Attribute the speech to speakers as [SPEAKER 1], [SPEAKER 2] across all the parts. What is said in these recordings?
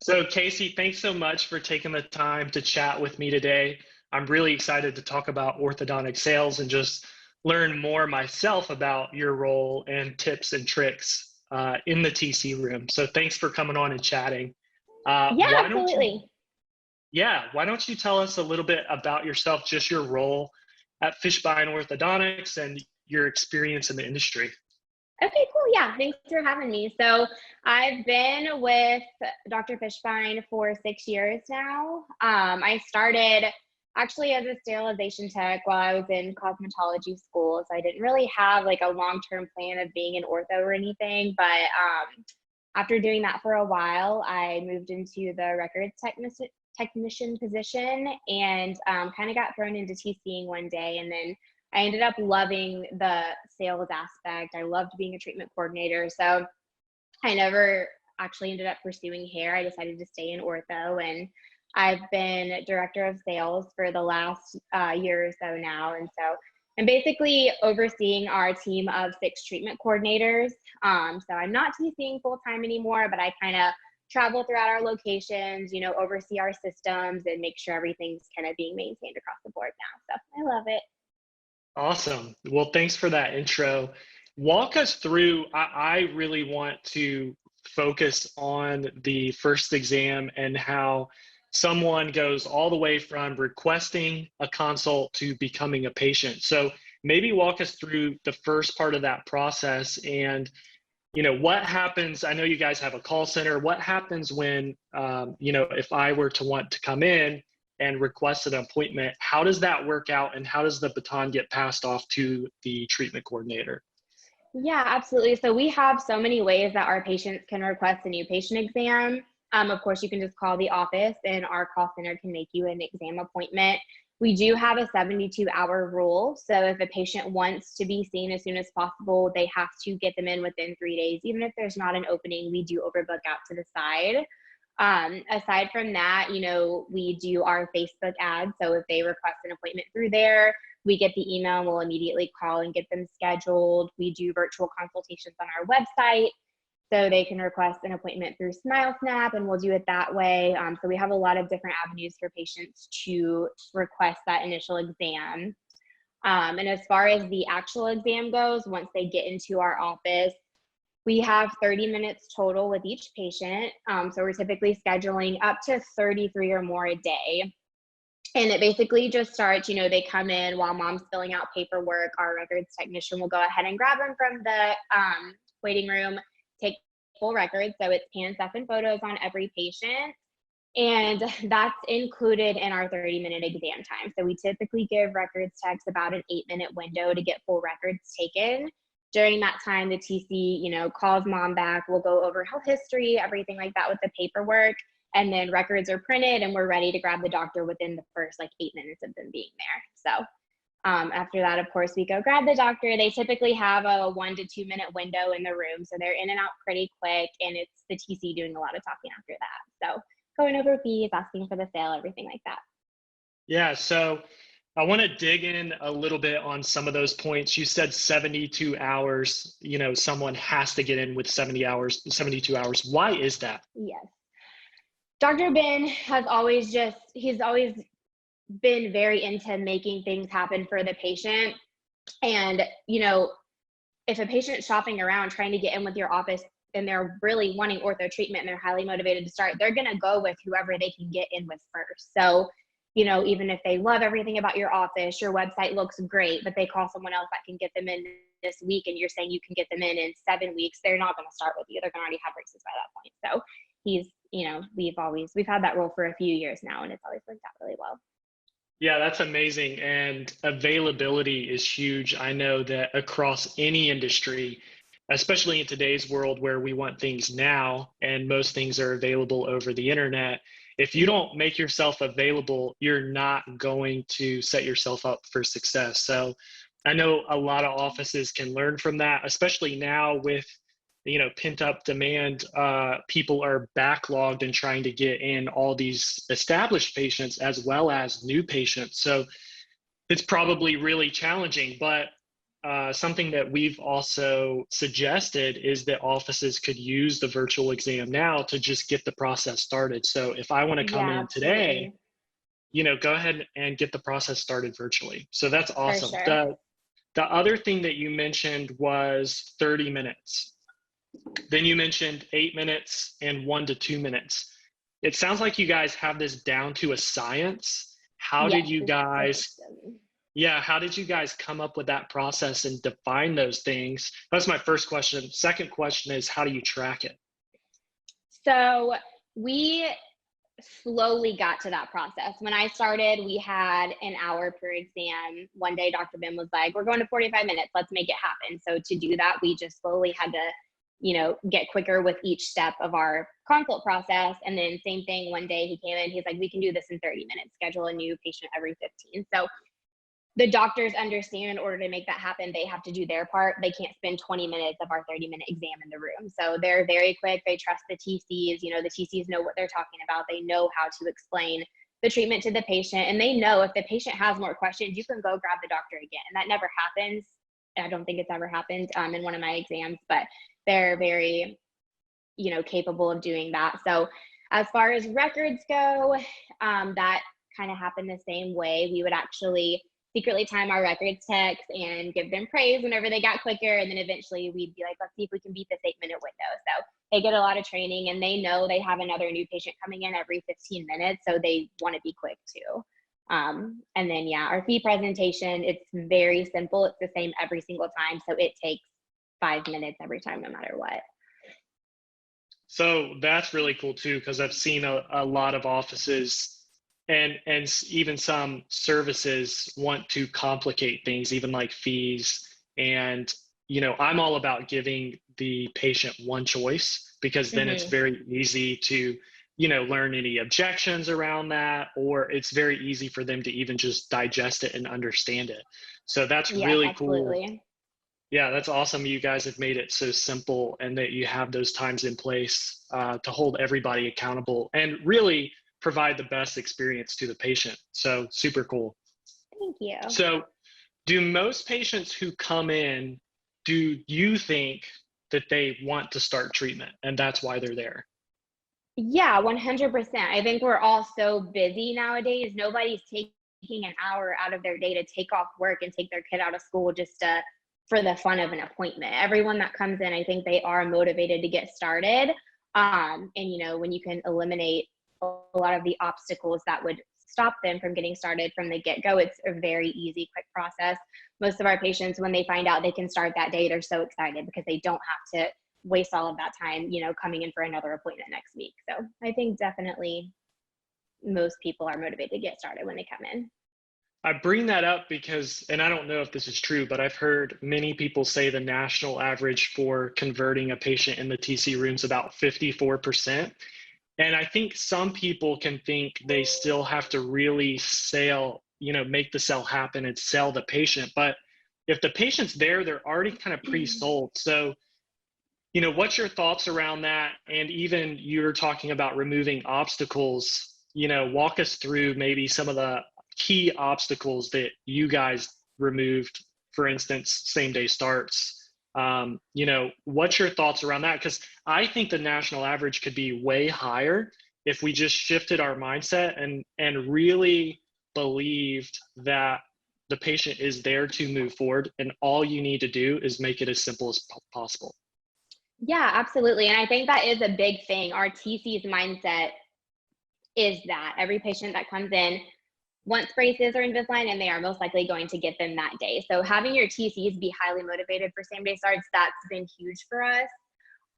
[SPEAKER 1] So, Kasey, thanks so much for taking the time to chat with me today. I'm really excited to talk about orthodontic sales and just learn more myself about your role and tips and tricks in the TC room. So, thanks for coming on and chatting.
[SPEAKER 2] Yeah,
[SPEAKER 1] Why don't you,
[SPEAKER 2] absolutely.
[SPEAKER 1] why don't you tell us a little bit about yourself, just your role at Fishbein Orthodontics and your experience in the industry?
[SPEAKER 2] Okay, cool. Yeah, thanks for having me. So I've been with Dr. Fishbein for 6 years now. I started actually as a sterilization tech while I was in cosmetology school. So I didn't really have like a long-term plan of being an ortho or anything. But after doing that for a while, I moved into the records technician position and kind of got thrown into TCing one day. And then I ended up loving the sales aspect. I loved being a treatment coordinator. So I never actually ended up pursuing hair. I decided to stay in ortho, and I've been director of sales for the last year or so now. And so I'm basically overseeing our team of 6 treatment coordinators. So I'm not TCing full time anymore, but I kind of travel throughout our locations, oversee our systems and make sure everything's kind of being maintained across the board now. So I love it.
[SPEAKER 1] Awesome. Well, thanks for that intro. Walk us through. I really want to focus on the first exam and how someone goes all the way from requesting a consult to becoming a patient. So maybe walk us through the first part of that process and what happens. I know you guys have a call center. What happens when if I were to want to come in and request an appointment, how does that work out and how does the baton get passed off to the treatment coordinator?
[SPEAKER 2] Yeah, absolutely. So we have so many ways that our patients can request a new patient exam. Of course, you can just call the office and our call center can make you an exam appointment. We do have a 72-hour rule. So if a patient wants to be seen as soon as possible, they have to get them in within 3 days. Even if there's not an opening, we do overbook out to the side. Aside from that, we do our Facebook ads. So if they request an appointment through there, we get the email and we'll immediately call and get them scheduled. We do virtual consultations on our website. So they can request an appointment through SmileSnap and we'll do it that way. So we have a lot of different avenues for patients to request that initial exam. And as far as the actual exam goes, once they get into our office, we have 30 minutes total with each patient. So we're typically scheduling up to 33 or more a day. And it basically just starts, they come in while mom's filling out paperwork. Our records technician will go ahead and grab them from the waiting room, take full records. So it's pan, stuff, and photos on every patient. And that's included in our 30-minute exam time. So we typically give records techs about an 8-minute window to get full records taken. During that time, the TC, calls mom back. We'll go over health history, everything like that with the paperwork. And then records are printed and we're ready to grab the doctor within the first 8 minutes of them being there. So after that, of course, we go grab the doctor. They typically have a 1 to 2 minute window in the room. So they're in and out pretty quick. And it's the TC doing a lot of talking after that. So going over fees, asking for the sale, everything like that.
[SPEAKER 1] Yeah, so I want to dig in a little bit on some of those points. You said 72 hours, someone has to get in with 72 hours. Why is that?
[SPEAKER 2] Yes. Dr. Ben he's always been very into making things happen for the patient. And, if a patient's shopping around trying to get in with your office and they're really wanting ortho treatment and they're highly motivated to start, they're going to go with whoever they can get in with first. So, even if they love everything about your office, your website looks great, but they call someone else that can get them in this week and you're saying you can get them in 7 weeks, they're not going to start with you. They're going to already have braces by that point. So we've had that rule for a few years now and it's always worked out really well.
[SPEAKER 1] Yeah, that's amazing. And availability is huge. I know that across any industry, especially in today's world where we want things now and most things are available over the internet, if you don't make yourself available, you're not going to set yourself up for success. So I know a lot of offices can learn from that, especially now with pent up demand. People are backlogged and trying to get in all these established patients as well as new patients. So it's probably really challenging, but something that we've also suggested is that offices could use the virtual exam now to just get the process started. So if I want to come
[SPEAKER 2] Yeah,
[SPEAKER 1] in today,
[SPEAKER 2] absolutely.
[SPEAKER 1] go ahead and get the process started virtually. So that's
[SPEAKER 2] For
[SPEAKER 1] awesome.
[SPEAKER 2] sure.
[SPEAKER 1] The other thing that you mentioned was 30 minutes. Then you mentioned 8 minutes and 1 to 2 minutes. It sounds like you guys have this down to a science. How did
[SPEAKER 2] Yes,
[SPEAKER 1] you
[SPEAKER 2] it's a
[SPEAKER 1] guys,
[SPEAKER 2] system.
[SPEAKER 1] yeah, how did you guys come up with that process and define those things? That's my first question. Second question is, how do you track it?
[SPEAKER 2] So we slowly got to that process. When I started, we had an hour per exam. One day, Dr. Bim was like, we're going to 45 minutes. Let's make it happen. So to do that, we just slowly had to, get quicker with each step of our consult process. And then same thing, one day he came in, he's like, we can do this in 30 minutes, schedule a new patient every 15. So the doctors understand in order to make that happen, they have to do their part. They can't spend 20 minutes of our 30-minute exam in the room. So they're very quick. They trust the TCs. The TCs know what they're talking about. They know how to explain the treatment to the patient. And they know if the patient has more questions, you can go grab the doctor again. And that never happens. I don't think it's ever happened in one of my exams, but they're very, capable of doing that. So as far as records go, that kind of happened the same way. We would actually secretly time our records techs and give them praise whenever they got quicker. And then eventually we'd be like, let's see if we can beat this 8-minute window. So they get a lot of training and they know they have another new patient coming in every 15 minutes. So they want to be quick too. And then, our fee presentation, it's very simple. It's the same every single time. So it takes 5 minutes every time, no matter what.
[SPEAKER 1] So that's really cool too, because I've seen a lot of offices and even some services want to complicate things, even like fees. And, I'm all about giving the patient one choice, because then it's very easy to, learn any objections around that, or it's very easy for them to even just digest it and understand it. So that's really
[SPEAKER 2] absolutely.
[SPEAKER 1] cool. Yeah, that's awesome. You guys have made it so simple, and that you have those times in place to hold everybody accountable and really provide the best experience to the patient. So super cool.
[SPEAKER 2] Thank you.
[SPEAKER 1] So do most patients who come in, do you think that they want to start treatment and that's why they're there?
[SPEAKER 2] Yeah, 100%. I think we're all so busy nowadays. Nobody's taking an hour out of their day to take off work and take their kid out of school just for the fun of an appointment. Everyone that comes in, I think they are motivated to get started. And when you can eliminate a lot of the obstacles that would stop them from getting started from the get-go, it's a very easy, quick process. Most of our patients, when they find out they can start that day, they're so excited because they don't have to waste all of that time, coming in for another appointment next week. So I think definitely most people are motivated to get started when they come in.
[SPEAKER 1] I bring that up because, and I don't know if this is true, but I've heard many people say the national average for converting a patient in the TC room is about 54%. And I think some people can think they still have to really sell, make the sell happen and sell the patient. But if the patient's there, they're already kind of pre-sold. So, what's your thoughts around that? And even you're talking about removing obstacles, walk us through maybe some of the key obstacles that you guys removed, for instance, same day starts. What's your thoughts around that? Because I think the national average could be way higher if we just shifted our mindset and really believed that the patient is there to move forward, and all you need to do is make it as simple as possible.
[SPEAKER 2] Yeah, absolutely. And I think that is a big thing. Our TC's mindset is that every patient that comes in wants braces or Invisalign, and they are most likely going to get them that day. So having your TCs be highly motivated for same day starts, that's been huge for us.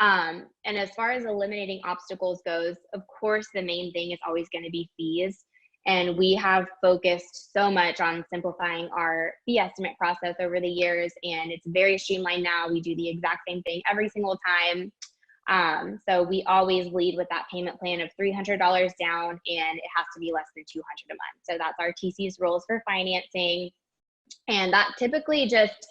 [SPEAKER 2] And as far as eliminating obstacles goes, of course, the main thing is always going to be fees. And we have focused so much on simplifying our fee estimate process over the years, and it's very streamlined now. We do the exact same thing every single time. So we always lead with that payment plan of $300 down, and it has to be less than $200 a month. So that's our TC's rules for financing. And that typically just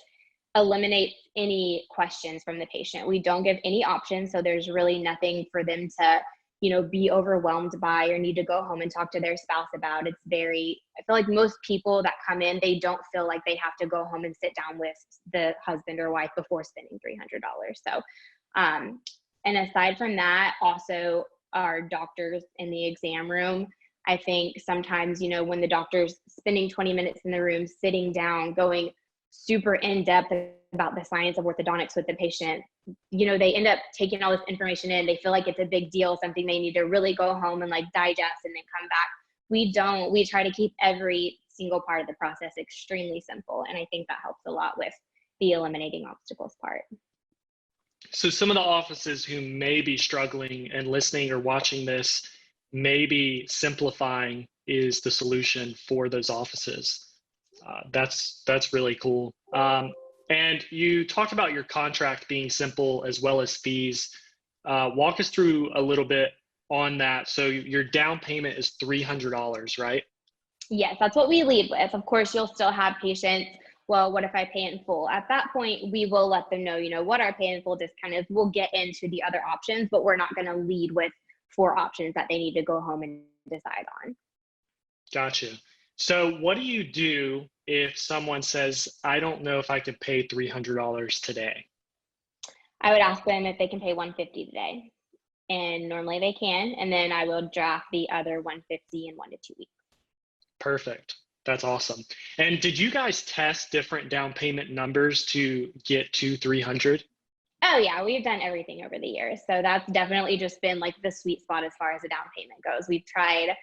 [SPEAKER 2] eliminates any questions from the patient. We don't give any options. So there's really nothing for them to be overwhelmed by or need to go home and talk to their spouse about. I feel like most people that come in, they don't feel like they have to go home and sit down with the husband or wife before spending $300. So, and aside from that, also our doctors in the exam room, I think sometimes, when the doctor's spending 20 minutes in the room, sitting down, going super in depth about the science of orthodontics with the patient, they end up taking all this information in. They feel like it's a big deal, something they need to really go home and like digest and then come back. We don't. We try to keep every single part of the process extremely simple. And I think that helps a lot with the eliminating obstacles part.
[SPEAKER 1] So some of the offices who may be struggling and listening or watching this, maybe simplifying is the solution for those offices. That's really cool. And you talked about your contract being simple as well as fees. Walk us through a little bit on that. So your down payment is $300, right?
[SPEAKER 2] Yes, that's what we lead with. Of course, you'll still have patients. Well, what if I pay in full? At that point, we will let them know, what our pay in full discount is. We'll get into the other options, but we're not going to lead with 4 options that they need to go home and decide on.
[SPEAKER 1] Gotcha. So what do you do if someone says, I don't know if I can pay $300 today?
[SPEAKER 2] I would ask them if they can pay $150 today. And normally they can. And then I will draft the other $150 in 1 to 2 weeks.
[SPEAKER 1] Perfect. That's awesome. And did you guys test different down payment numbers to get to 300?
[SPEAKER 2] Oh yeah, we've done everything over the years. So that's definitely just been like the sweet spot as far as the down payment goes. We've tried,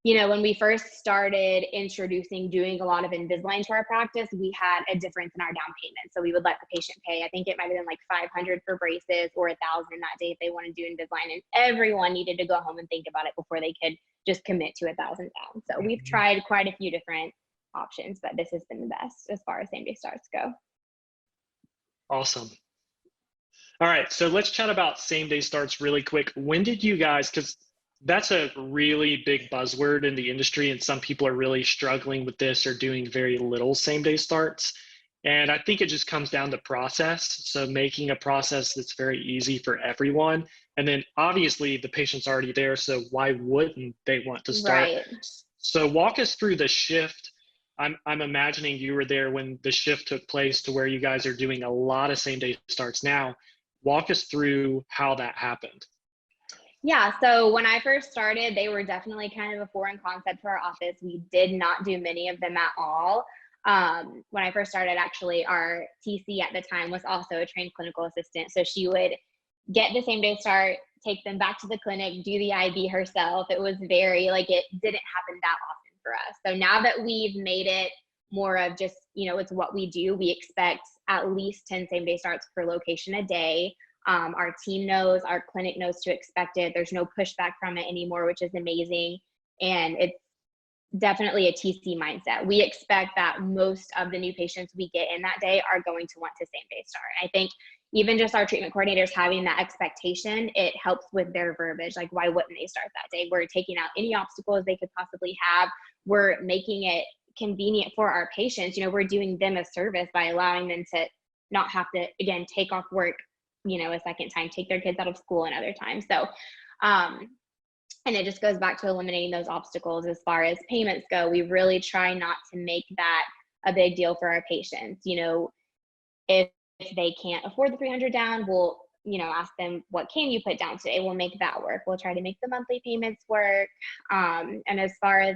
[SPEAKER 2] when we first started doing a lot of Invisalign to our practice, we had a difference in our down payment. So we would let the patient pay, I think it might've been like $500 for braces or $1,000 that day if they want to do Invisalign, and everyone needed to go home and think about it before they could just commit to $1,000 down. So we've tried quite a few different options, but this has been the best as far as same day starts go.
[SPEAKER 1] Awesome. All right, so let's chat about same day starts really quick. When did you guys, because that's a really big buzzword in the industry, and some people are really struggling with this or doing very little same day starts. And I think it just comes down to process. So making a process that's very easy for everyone. And then obviously the patient's already there, so why wouldn't they want to start?
[SPEAKER 2] Right.
[SPEAKER 1] So walk us through the shift. I'm imagining you were there when the shift took place to where you guys are doing a lot of same day starts now. Walk us through how that happened.
[SPEAKER 2] Yeah, so when I first started, they were definitely kind of a foreign concept to our office. We did not do many of them at all. When I first started, actually, our TC at the time was also a trained clinical assistant. So she would get the same day start, take them back to the clinic, do the IB herself. It was very, it didn't happen that often for us. So now that we've made it more of just, it's what we do, we expect at least 10 same day starts per location a day. Our team knows, our clinic knows to expect it. There's no pushback from it anymore, which is amazing. And it's definitely a TC mindset. We expect that most of the new patients we get in that day are going to want to same day start. I think even just our treatment coordinators having that expectation, it helps with their verbiage. Like, why wouldn't they start that day? We're taking out any obstacles they could possibly have. We're making it convenient for our patients. We're doing them a service by allowing them to not have to, again, take off work, a second time, take their kids out of school another time. So, and it just goes back to eliminating those obstacles as far as payments go. We really try not to make that a big deal for our patients. If they can't afford the 300 down, we'll, ask them, what can you put down today? We'll make that work. We'll try to make the monthly payments work. And as far as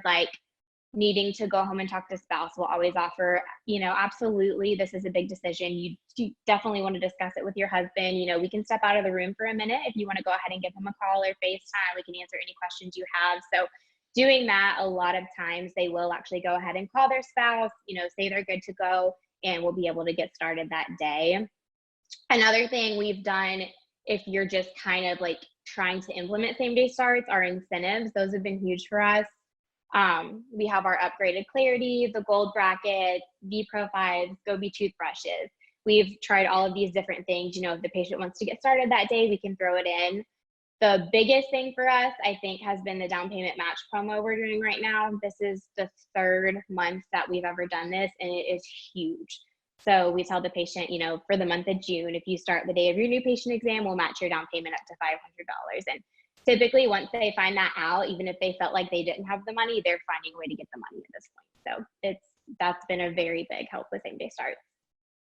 [SPEAKER 2] needing to go home and talk to spouse, we'll always offer, absolutely, this is a big decision. You definitely want to discuss it with your husband. We can step out of the room for a minute if you want to go ahead and give him a call or FaceTime. We can answer any questions you have. So doing that, a lot of times they will actually go ahead and call their spouse, say they're good to go, and we'll be able to get started that day. Another thing we've done, if you're just kind of trying to implement same day starts, are incentives. Those have been huge for us. We have our upgraded clarity, the gold bracket, V Pro 5s, Go Be toothbrushes. We've tried all of these different things. If the patient wants to get started that day, we can throw it in. The biggest thing for us, I think, has been the down payment match promo we're doing right now. This is the 3rd month that we've ever done this, and it is huge. So we tell the patient, for the month of June, if you start the day of your new patient exam, we'll match your down payment up to $500. And typically once they find that out, even if they felt like they didn't have the money, they're finding a way to get the money at this point. So that's been a very big help with same day starts.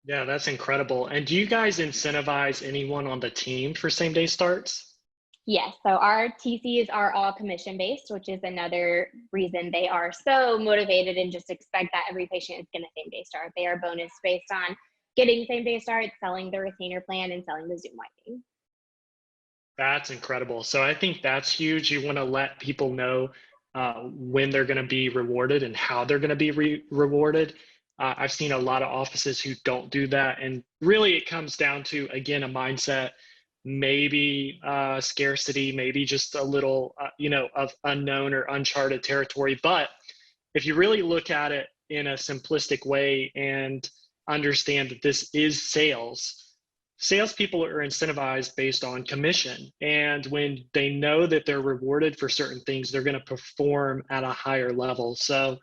[SPEAKER 1] Yeah, that's incredible. And do you guys incentivize anyone on the team for same day starts?
[SPEAKER 2] Yes, so our TCs are all commission based, which is another reason they are so motivated and just expect that every patient is going to same day start. They are bonus based on getting same day start, selling the retainer plan, and selling the Zoom winding.
[SPEAKER 1] That's incredible. So I think that's huge. You want to let people know when they're going to be rewarded and how they're going to be rewarded. I've seen a lot of offices who don't do that. And really it comes down to, again, a mindset, maybe scarcity, maybe just a little, of unknown or uncharted territory. But if you really look at it in a simplistic way and understand that this is sales, salespeople are incentivized based on commission. And when they know that they're rewarded for certain things, they're going to perform at a higher level. So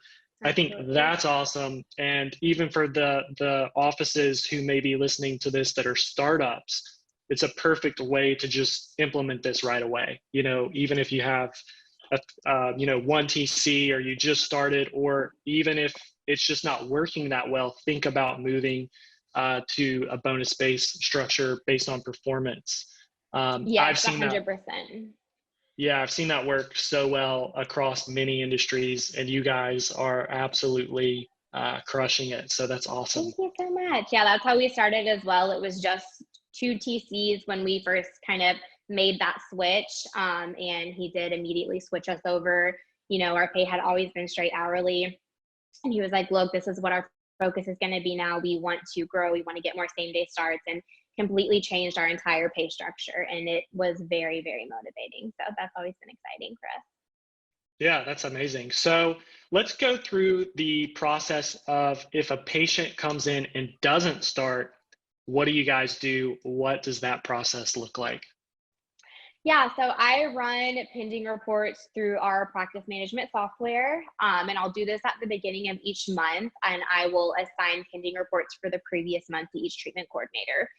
[SPEAKER 1] I think that's awesome. And even for the offices who may be listening to this that are startups, it's a perfect way to just implement this right away. Even if you have one TC or you just started, or even if it's just not working that well, think about moving to a bonus-based structure based on performance.
[SPEAKER 2] Yes,
[SPEAKER 1] I've seen
[SPEAKER 2] 100%.
[SPEAKER 1] I've seen that work so well across many industries, and you guys are absolutely crushing it. So that's awesome.
[SPEAKER 2] Thank you so much. Yeah, that's how we started as well. It was just 2 TCs when we first kind of made that switch, and he did immediately switch us over. Our pay had always been straight hourly, and he was like, look, this is what our focus is going to be now. We want to grow. We want to get more same day starts, and completely changed our entire pay structure. And it was very, very motivating. So that's always been exciting for us.
[SPEAKER 1] Yeah, that's amazing. So let's go through the process of if a patient comes in and doesn't start, what do you guys do? What does that process look like?
[SPEAKER 2] Yeah, so I run pending reports through our practice management software, and I'll do this at the beginning of each month, and I will assign pending reports for the previous month to each treatment coordinator.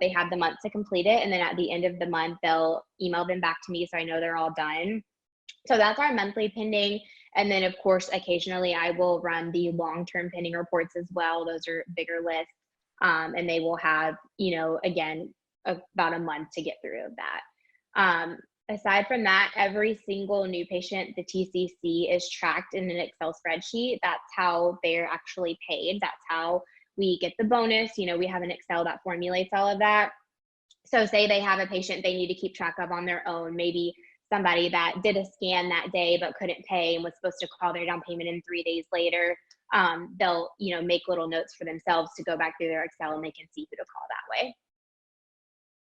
[SPEAKER 2] They have the month to complete it, and then at the end of the month, they'll email them back to me so I know they're all done. So that's our monthly pending. And then, of course, occasionally I will run the long-term pending reports as well. Those are bigger lists, and they will have, again, about a month to get through of that. Aside from that, every single new patient, the TCC is tracked in an Excel spreadsheet. That's how they're actually paid. That's how we get the bonus. We have an Excel that formulates all of that. So say they have a patient they need to keep track of on their own, maybe somebody that did a scan that day but couldn't pay and was supposed to call their down payment in 3 days later. They'll, make little notes for themselves to go back through their Excel and they can see who to call that way.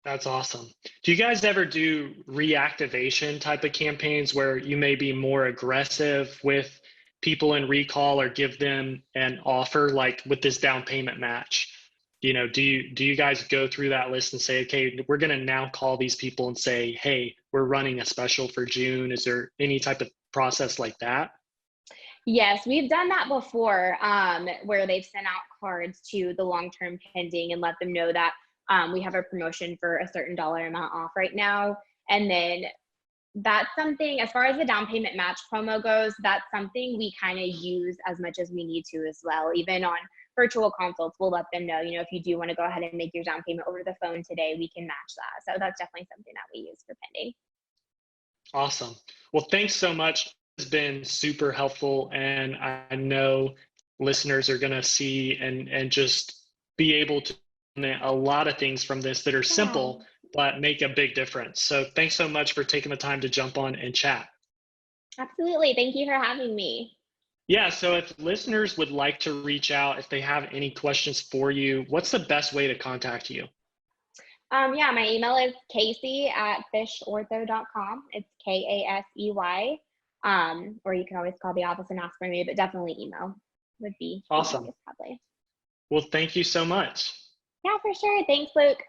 [SPEAKER 1] That's awesome. Do you guys ever do reactivation type of campaigns where you may be more aggressive with people in recall or give them an offer like with this down payment match? Do you guys go through that list and say, okay, we're going to now call these people and say, hey, we're running a special for June. Is there any type of process like that?
[SPEAKER 2] Yes, we've done that before, where they've sent out cards to the long-term pending and let them know that we have a promotion for a certain dollar amount off right now. And then that's something, as far as the down payment match promo goes, that's something we kind of use as much as we need to as well. Even on virtual consults, we'll let them know, if you do want to go ahead and make your down payment over the phone today, we can match that. So that's definitely something that we use for pending.
[SPEAKER 1] Awesome. Well, thanks so much. It's been super helpful. And I know listeners are going to see and just be able to a lot of things from this that are simple, but make a big difference. So thanks so much for taking the time to jump on and chat.
[SPEAKER 2] Absolutely. Thank you for having me. Yeah,
[SPEAKER 1] so if listeners would like to reach out, if they have any questions for you, what's the best way to contact you?
[SPEAKER 2] Yeah, my email is Kasey@fishortho.com. It's Kasey. Or you can always call the office and ask for me, but definitely email would be
[SPEAKER 1] awesome.
[SPEAKER 2] Probably.
[SPEAKER 1] Well, thank you so much.
[SPEAKER 2] Yeah, for sure. Thanks, Luke.